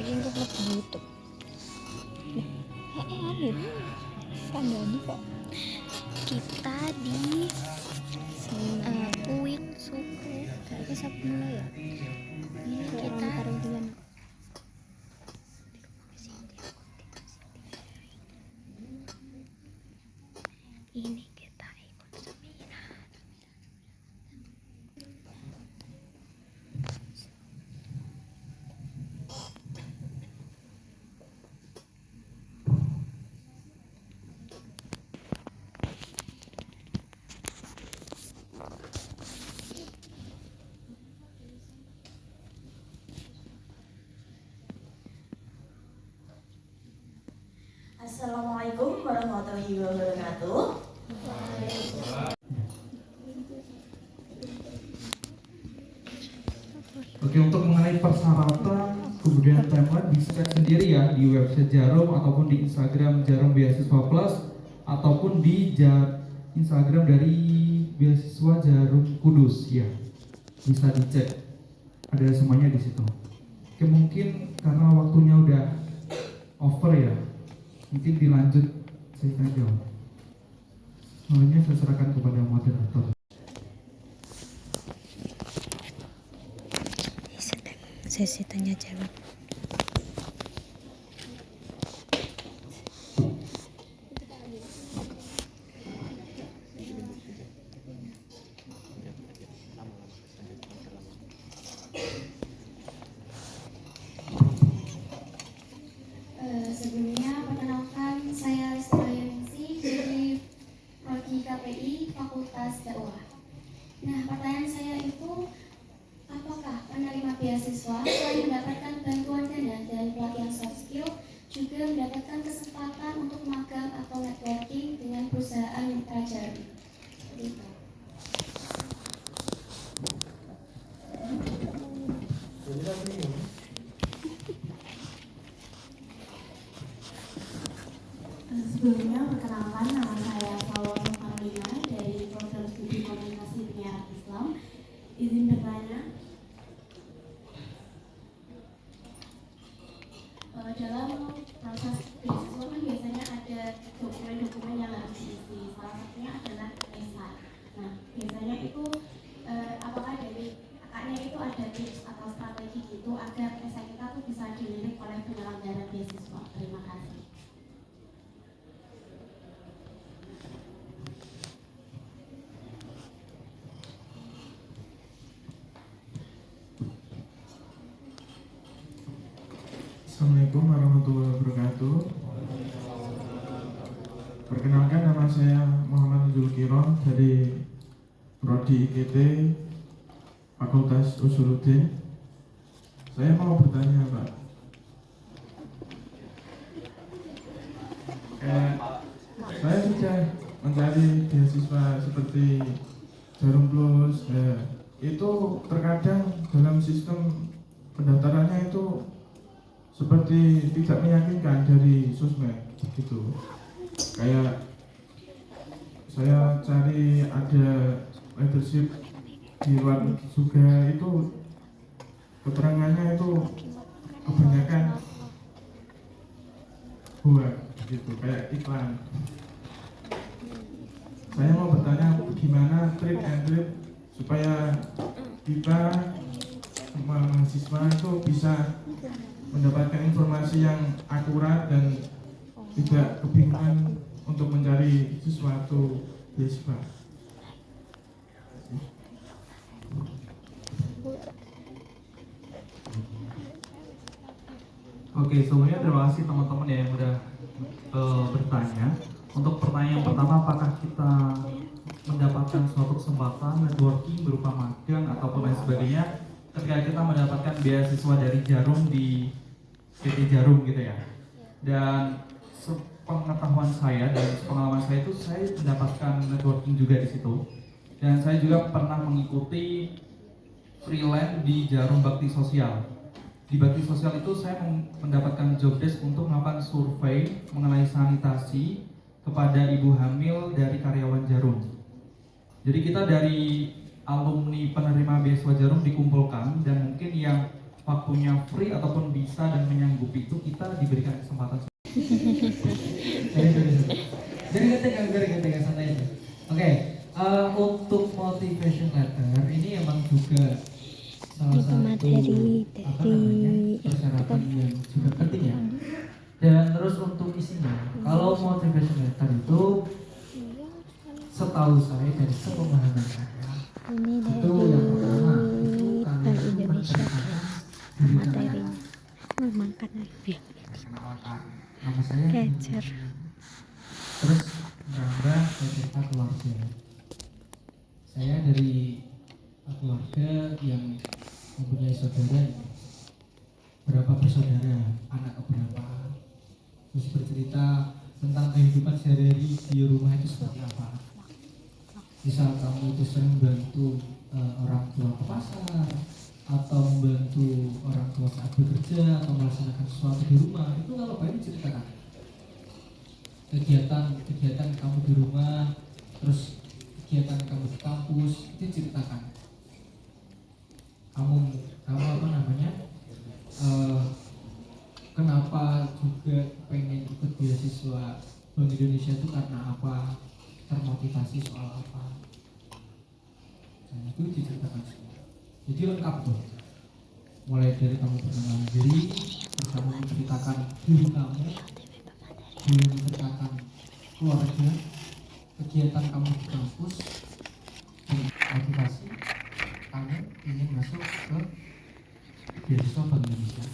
untuk lebih YouTube. Anit kandani kok kita di UIN suku dari Sabtu mulai ya. Ini kita ini kita ikut seminar. Assalamualaikum warahmatullahi wabarakatuh. Oke, untuk mengenai persyaratan kemudian timeline bisa cek sendiri ya di website Jarum ataupun di Instagram Jarum Beasiswa Plus ataupun di Instagram dari Beasiswa Jarum Kudus ya, bisa dicek, ada semuanya di situ. Oke, mungkin karena waktunya udah over ya, mungkin dilanjut saja. Semuanya saya serahkan kepada moderator. Sesi tanya jawab. Sebelumnya perkenalkan, saya Lestari dari Prodi KPI Fakultas Dakwah. Nah, pertanyaan saya itu, apakah penerima beasiswa selain mendapatkan bantuan dana dan pelatihan soft skill juga mendapatkan kesempatan untuk magang atau networking dengan perusahaan mitra Jarum? Seperti itu. Sebelumnya perkenalkan, nama saya Salwa Farlina dari Program Studi Komunikasi Penyiaran Islam. Izin bertanya, dalam proses beasiswa kan biasanya ada dokumen-dokumen yang harus diisi. Salah satunya adalah esai. Nah, biasanya itu apakah dari kakaknya itu ada tips atau strategi gitu agar esai kita tuh bisa dilirik oleh penyelenggara beasiswa? Terima kasih. Assalamualaikum warahmatullahi wabarakatuh. Perkenalkan, nama saya Muhammad Zulkiron dari Prodi IKT Fakultas Usuluddin. Saya mau bertanya, Pak. Saya sudah mencari beasiswa seperti Jarum Plus. Itu terkadang dalam sistem pendaftarannya itu seperti tidak meyakinkan dari sosmed gitu. Kayak saya cari ada leadership di luar juga, itu keterangannya itu kebanyakan buat gitu, kayak iklan. Saya mau bertanya, gimana trik and trick supaya kita mahasiswa itu bisa mendapatkan informasi yang akurat dan tidak kebingungan untuk mencari sesuatu beasiswa. Oke, sebelumnya terima kasih teman-teman ya yang udah bertanya. Untuk pertanyaan yang pertama, apakah kita mendapatkan suatu kesempatan networking berupa magang ataupun lain sebagainya ketika kita mendapatkan beasiswa dari Jarum di PT Jarum gitu ya. Dan sepengetahuan saya dan pengalaman saya itu, saya mendapatkan networking juga di situ. Dan saya juga pernah mengikuti freelance di Jarum Bakti Sosial. Di Bakti Sosial itu saya mendapatkan job desk untuk melakukan survei mengenai sanitasi kepada ibu hamil dari karyawan Jarum. Jadi kita dari alumni penerima beasiswa Jarum dikumpulkan, dan mungkin yang waktunya free ataupun bisa dan menyanggupi itu, kita diberikan kesempatan. Jadi ketika santai aja. Oke, untuk motivation letter ini emang juga salah Itu satu materi apa dari namanya, persyaratan yang juga penting ya. Dan terus untuk isinya, kalau motivation letter itu setahu saya dari sepemahaman saya ini itu yang pertama itu dari kalian Bank Indonesia diri materinya memakan lebih kenalkan nama saya kecer. terus menambah cerita keluarga. Saya dari keluarga yang mempunyai saudara, berapa bersaudara, anak keberapa, terus bercerita tentang kehidupan sehari-hari di rumah itu seperti apa. Misal kamu itu sering membantu orang tua ke pasar, atau membantu orang tua saat bekerja, atau melaksanakan sesuatu di rumah, itu kalau baik diceritakan. Kegiatan kamu di rumah, terus kegiatan kamu di kampus, itu ceritakan. Kamu apa namanya? Kenapa juga pengen ikut beasiswa Bank Indonesia itu karena apa? Termotivasi soal apa? Dan itu diceritakan semua. Jadi lengkap tuh. Mulai dari kamu perkenalan diri, terus kamu menceritakan diri kamu, kemudian menceritakan keluarga, kegiatan kamu di kampus, dan motivasi kamu ingin masuk ke beasiswa Bank Indonesia,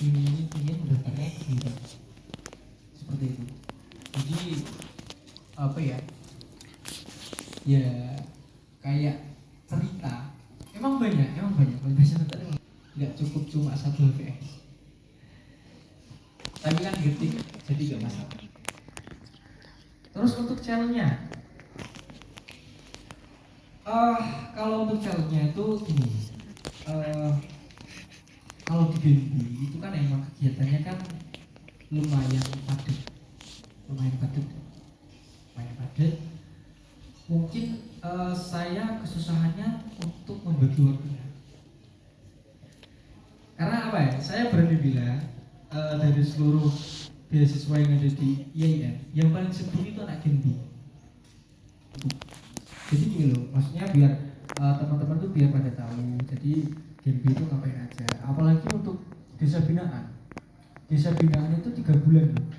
ingin mendaftarnya ke BIN. Seperti itu. Jadi apa ya? Ya kayak cerita. Emang banyak motivation letter nggak cukup cuma satu HVS. Tapi kan getik, jadi nggak masalah. Terus untuk channelnya, kalau untuk channelnya itu gini, kalau di BNB itu kan emang kegiatannya kan lumayan padat. Mungkin saya kesusahannya untuk membagi waktunya. Karena apa ya? Saya berani bilang dari seluruh beasiswa yang ada di IAIN, yang paling sibuk itu anak Genbi. Jadi gini loh, maksudnya biar teman-teman tuh biar pada tahu. Jadi Genbi itu ngapain aja. Apalagi untuk desa binaan. Desa binaan itu 3 bulan loh.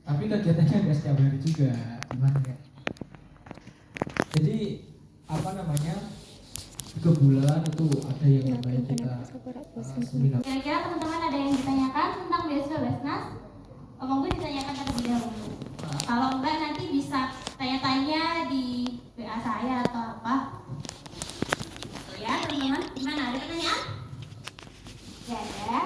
Tapi kegiatannya nggak setiap hari juga, gimana ya? Jadi apa namanya? 3 bulan itu ada yang namanya kita seminar. Kira-kira teman-teman ada yang ditanyakan tentang beasiswa Basnas? Monggo ditanyakan terlebih dahulu. Kalau enggak nanti bisa tanya-tanya di WA saya atau apa. Tuh ya teman-teman, gimana? Ada pertanyaan? Ya ada.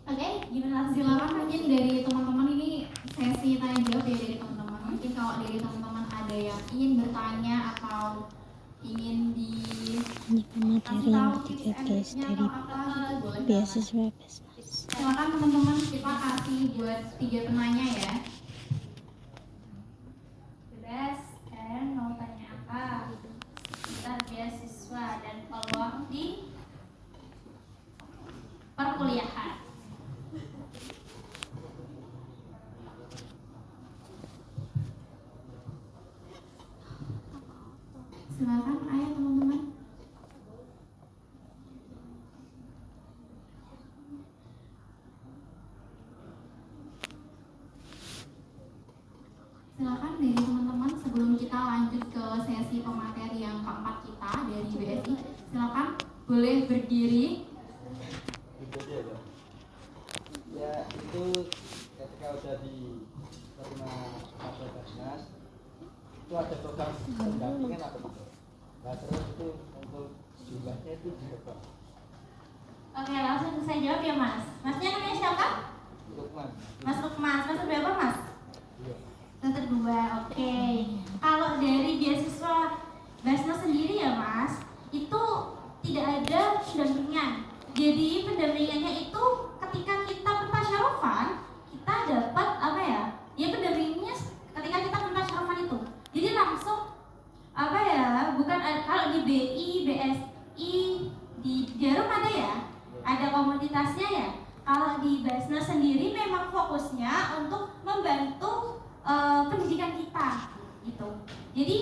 Oke, gimana? Silakan mungkin dari teman-teman, ini sesi tanya jawab ya dari teman-teman. Mungkin kalau dari teman-teman ada yang ingin bertanya atau ingin Ini materi yang ketiga guys dari beasiswa Basnas. silakan teman-teman, kita kasih buat 3 penanya ya. Bebas, kalian mau tanya apa? Tentang beasiswa dan peluang di perkuliahan. Silakan, ayo teman-teman. Silakan dari teman-teman sebelum kita lanjut ke sesi pemateri yang keempat kita dari BSI. Silakan boleh berdiri. Ya itu ketika udah di terima pada Basnas itu ada program pendampingan apa gitu. Nah terus itu untuk jumlahnya itu berapa? Oke, langsung saya jawab ya Mas. Masnya namanya siapa? Lukman. Mas Lukman. Semester berapa Mas? Iya. Semester 2, oke. Kalau dari beasiswa Basnas sendiri ya Mas, itu tidak ada pendampingan. Jadi pendampingannya itu ketika kita bertasyarufan, kita dapat apa ya? Ya pendampingannya ketika kita bertasyarufan itu. Jadi langsung apa ya? Bukan kalau di BI, BSI, di Jarum ada ya, ada komunitasnya ya. Kalau di Basnas sendiri memang fokusnya untuk membantu pendidikan kita gitu. Jadi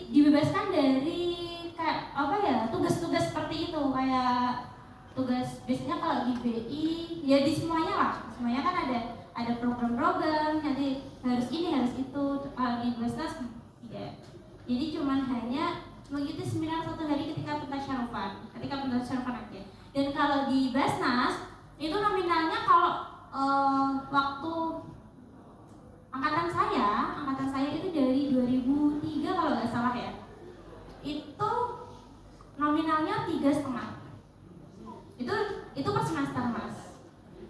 dibebaskan dari kayak apa ya, tugas-tugas seperti itu, kayak tugas biasanya kalau di BI ya di semuanya lah, semuanya kan ada program-program, nanti harus ini harus itu. Kalau di Basnas tidak. Jadi cuman hanya mengikuti seminar 1 hari ketika pentasyarufan aja. Dan kalau di Basnas itu nominalnya kalau waktu angkatan saya itu dari 2003 kalau nggak salah ya, itu nominalnya 3,5. Itu per semester Mas.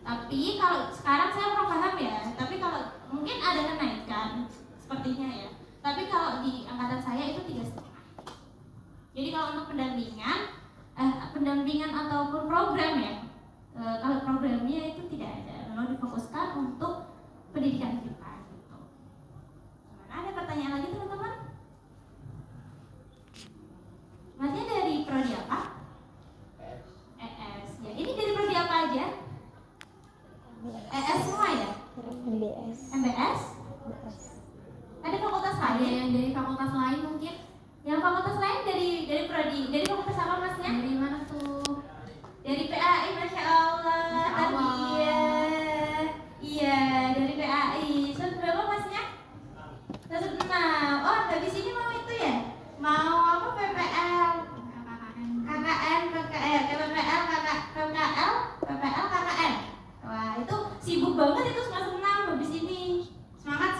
Tapi kalau sekarang saya kurang paham ya, tapi kalau mungkin ada kenaikan sepertinya ya. Tapi kalau di angkatan saya itu 3,5. Jadi kalau untuk pendampingan ataupun program ya, kalau programnya itu tidak ada, memang difokuskan untuk pendidikan kita gitu. Ada pertanyaan lagi teman-teman? Masnya dari prodi apa? ES. Ya, ini dari prodi apa aja? ES semua ya? MBS. MBS? Ada fakultas lain? Ada yang dari fakultas lain mungkin? Yang fakultas lain dari prodi, dari fakultas apa Masnya? Dari mana tuh? Dari PAI, Masya Allah. Iya, dari PAI. Berapa Masnya? 6. Oh, habis ini mau itu ya? Mau apa? PPL, KKN, PPL, KKN. Wah, itu sibuk banget itu semester 6 habis ini. Semangat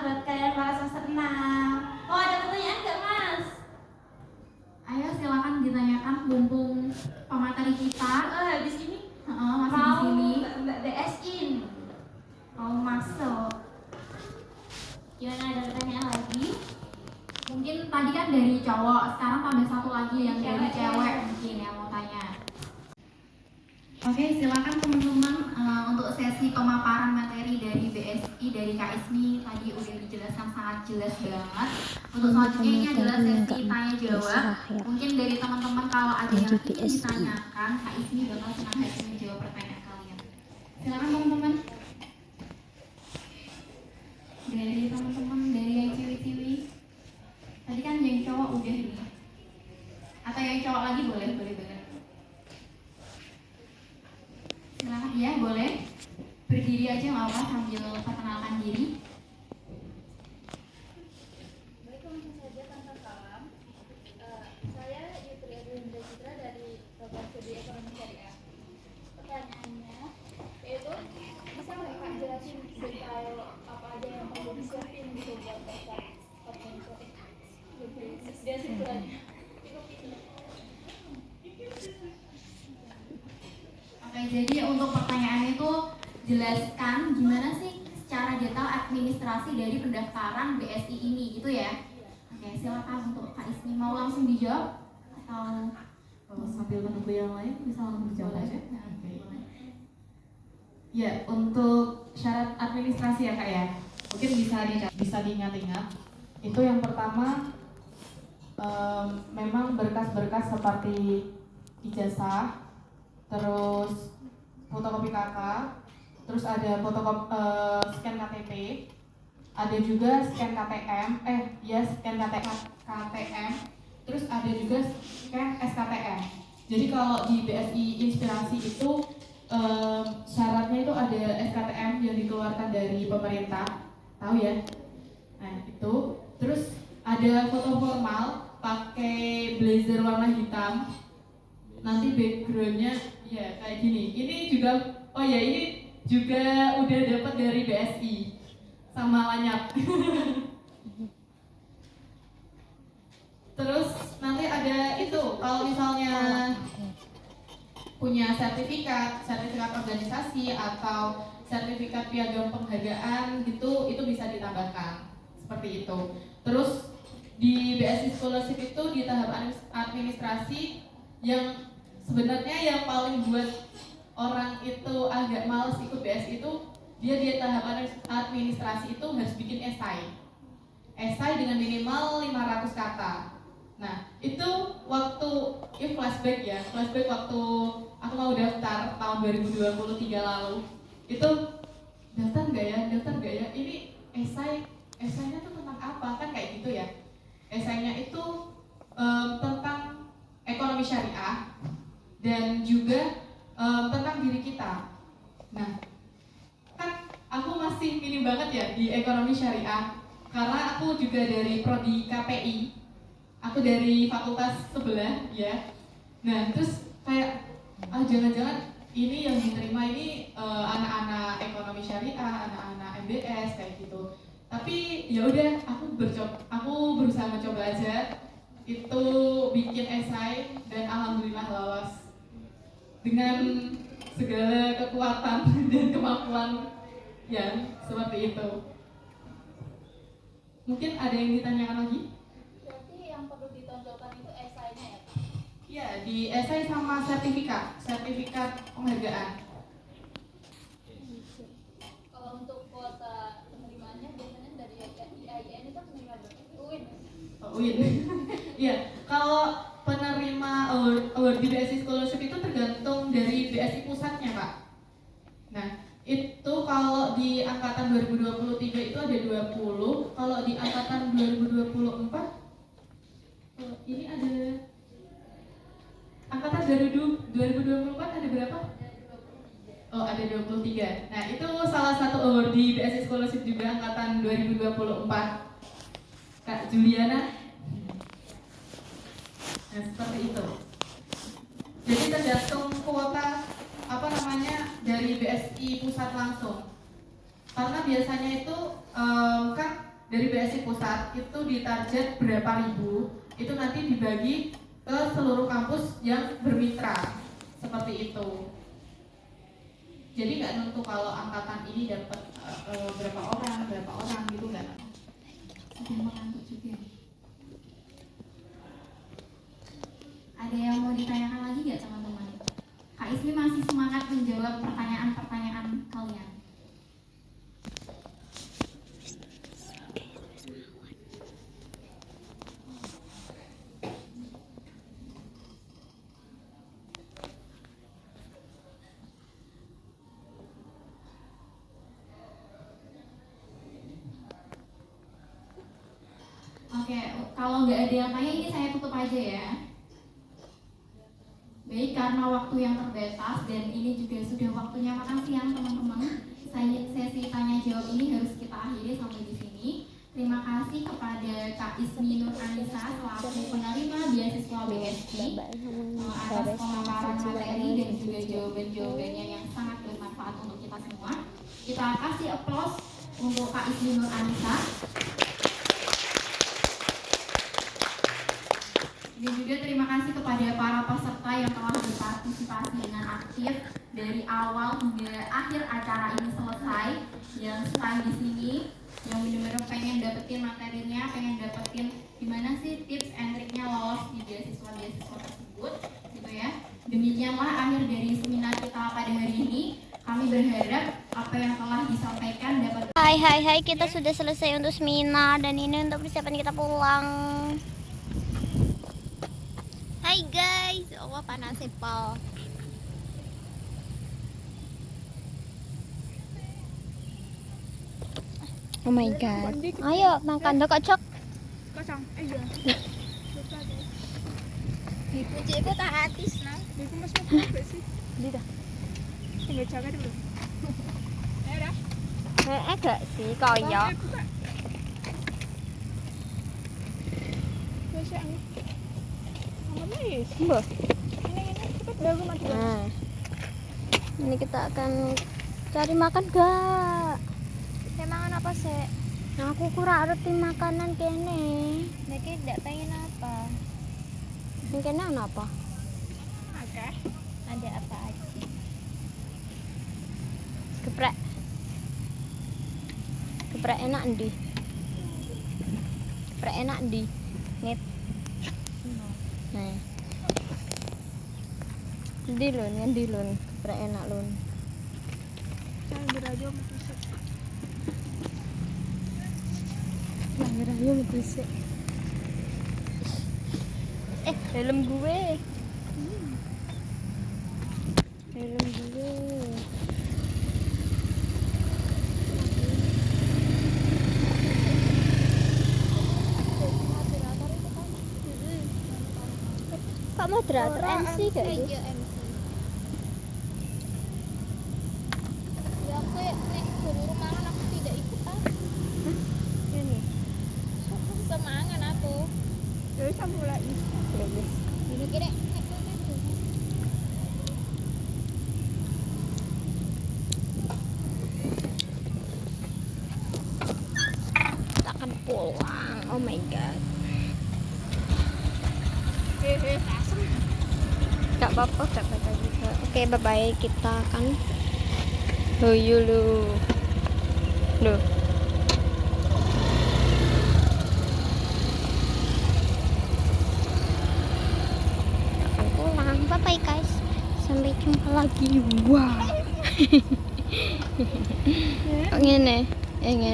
buat kalian para semester 6. Oh, ada pertanyaan nggak Mas? Ayo silakan ditanyakan mumpung pemateri kita habis ini masih di sini. Mbak BSin mau masuk. Gimana, ada pertanyaan lagi? Mungkin tadi kan dari cowok, sekarang tambah satu lagi yang dari cewek mungkin yang mau tanya. Oke, silakan teman-teman untuk sesi pemaparan materi dari BSI, dari Kak Ismi tadi udah dijelaskan sangat jelas banget. Untuk selanjutnya ini adalah sesi tanya jawab. Mungkin dari teman-teman kalau ada yang ingin ditanyakan, Kak Ismi bakal senang hati menjawab pertanyaan kalian. Silakan teman-teman. Dari teman-teman dari yang ciwi-ciwi. Tadi kan yang cowok udah nih. Atau yang cowok lagi boleh banget. Silakan ya, boleh berdiri aja nggak apa sambil perkenalkan diri. Baik, langsung saja tanpa salam. Saya Yutri Edwinda Citra dari Program Studi Ekonomi Syariah. Pertanyaannya yaitu, bisa nggak Kak jelasin detail apa aja yang perlu disiapin gitu buat daftar organisasi? Dia simpulannya. Oke, jadi untuk pertanyaan itu jelaskan gimana sih secara detail administrasi dari pendaftaran BSI ini gitu ya. Oke, silakan untuk Kak Ismi mau langsung dijawab atau sambil menunggu yang lain bisa langsung dijawab aja. Oke. Ya, untuk syarat administrasi ya Kak ya, mungkin bisa diingat-ingat. Itu yang pertama memang berkas-berkas seperti ijazah, terus fotokopi KK, terus ada fotokopi scan KTP, ada juga scan KTM, scan KTM, terus ada juga scan SKTM. Jadi kalau di BSI Inspirasi itu syaratnya itu ada SKTM yang dikeluarkan dari pemerintah, tahu ya? Nah itu, terus ada foto formal pakai blazer warna hitam. Nanti backgroundnya ya kayak gini. Ini juga, ini juga udah dapat dari BSI sama Lanyap. Terus nanti ada itu, kalau misalnya punya sertifikat organisasi atau sertifikat piagam penghargaan gitu, itu bisa ditambahkan seperti itu. Terus di BSI Scholarship itu di tahap administrasi yang sebenarnya yang paling buat orang itu agak males ikut BSI itu, dia di tahap administrasi itu harus bikin esai dengan minimal 500 kata. Nah, itu waktu flashback ya, flashback waktu aku mau daftar tahun 2023 lalu. Itu daftar nggak ya? Ini esainya tuh tentang apa? Kan kayak gitu ya. Esainya itu tentang ekonomi syariah dan juga tentang diri kita. Nah, kan aku masih minim banget ya di ekonomi syariah karena aku juga dari prodi KPI. Aku dari fakultas sebelah ya. Nah, terus kayak jangan-jangan ini yang diterima ini anak-anak ekonomi syariah, anak-anak MBS kayak gitu. Tapi ya udah, aku berusaha mencoba aja. Itu bikin esai dan alhamdulillah lolos dengan segala kekuatan dan kemampuan yang seperti itu. Mungkin ada yang ditanyakan lagi? Berarti yang perlu ditonjolkan itu esainya ya, Pak? Iya, di esai sama sertifikat penghargaan. Kalau untuk kuota penerimaannya biasanya dari IAIN itu penerima UIN. UIN. Iya, kalau penerima award di BSI Scholarship itu tergantung dari BSI pusatnya, Pak. Nah, itu kalau di angkatan 2023 itu ada 20, kalau di angkatan 2024 ini ada angkatan 2024 ada berapa? Oh, ada 23. Nah, itu salah satu award di BSI Scholarship juga angkatan 2024. Kak Juliana. Nah, seperti itu. Jadi tergantung kuota dari BSI pusat langsung. Karena biasanya itu kan dari BSI pusat itu ditarget berapa ribu, itu nanti dibagi ke seluruh kampus yang bermitra. Seperti itu. Jadi nggak nentu kalau angkatan ini dapat berapa orang gitu nggak. Sudah mengantuk juga. Ada yang mau ditanyakan lagi nggak teman-teman? Kak Ismi masih semangat menjawab pertanyaan-pertanyaan kalian. Oke, kalau nggak ada yang tanya ini saya tutup aja ya. Baik, karena waktu yang terbatas dan ini juga sudah waktunya makan siang teman-teman. Sesi tanya jawab ini harus kita akhiri sampai di sini. Terima kasih kepada Kak Ismi Nur Anissa selaku penerima beasiswa BSI atas pemaparan materi dan juga jawaban-jawabannya yang sangat bermanfaat untuk kita semua. Kita kasih aplaus untuk Kak Ismi Nur Anissa. Dan juga terima kasih kepada para peserta yang telah berpartisipasi dengan aktif dari awal hingga akhir acara ini selesai, yang stand di sini, yang benar-benar pengen dapetin materinya, pengen dapetin gimana sih tips and triknya lolos di beasiswa tersebut, gitu ya. Demikianlah akhir dari seminar kita pada hari ini. Kami berharap apa yang telah disampaikan dapat. Hai, kita sudah selesai untuk seminar dan ini untuk persiapan kita pulang. Hai guys, Allah panas Pal. Oh my god. Ayo makan dok kocok. Kosong. Iya. Iku cikku tak hatis nang. Iku Mas mau sih. Di dah. Tinggal jaga dulu. Dah. Gak sih koyo. Wes ya. Mbah. Ini Nah. Ini kita akan cari makan gak? Saya makan apa sih? Nah, aku kurang ngerti makanan kene. Niki tidak pengen apa? Yang kene ana apa? Oke. Ada apa aja? Geprek. Geprek enak ndi? Geprek enak ndi? Ngit. Nah. Ndi lun, geprek enak lun. Jangan berajo bisa. Lah ngerayu bisa. helm gue. Helm gue. Pak moderator MC gak sih? Ya aku nek guru mangan aku tidak ikut ah. Ini. Semangan aku. Terus aku lagi. Ini kira nek kono itu. Kita akan pulang. Oh my god. Gak apa-apa, gak apa-apa juga. Oke, bye-bye. Kita akan loyo lu. Loh. Akan pulang. Bye-bye guys. Sampai jumpa lagi. Wah. Wow. Ngene, ngene.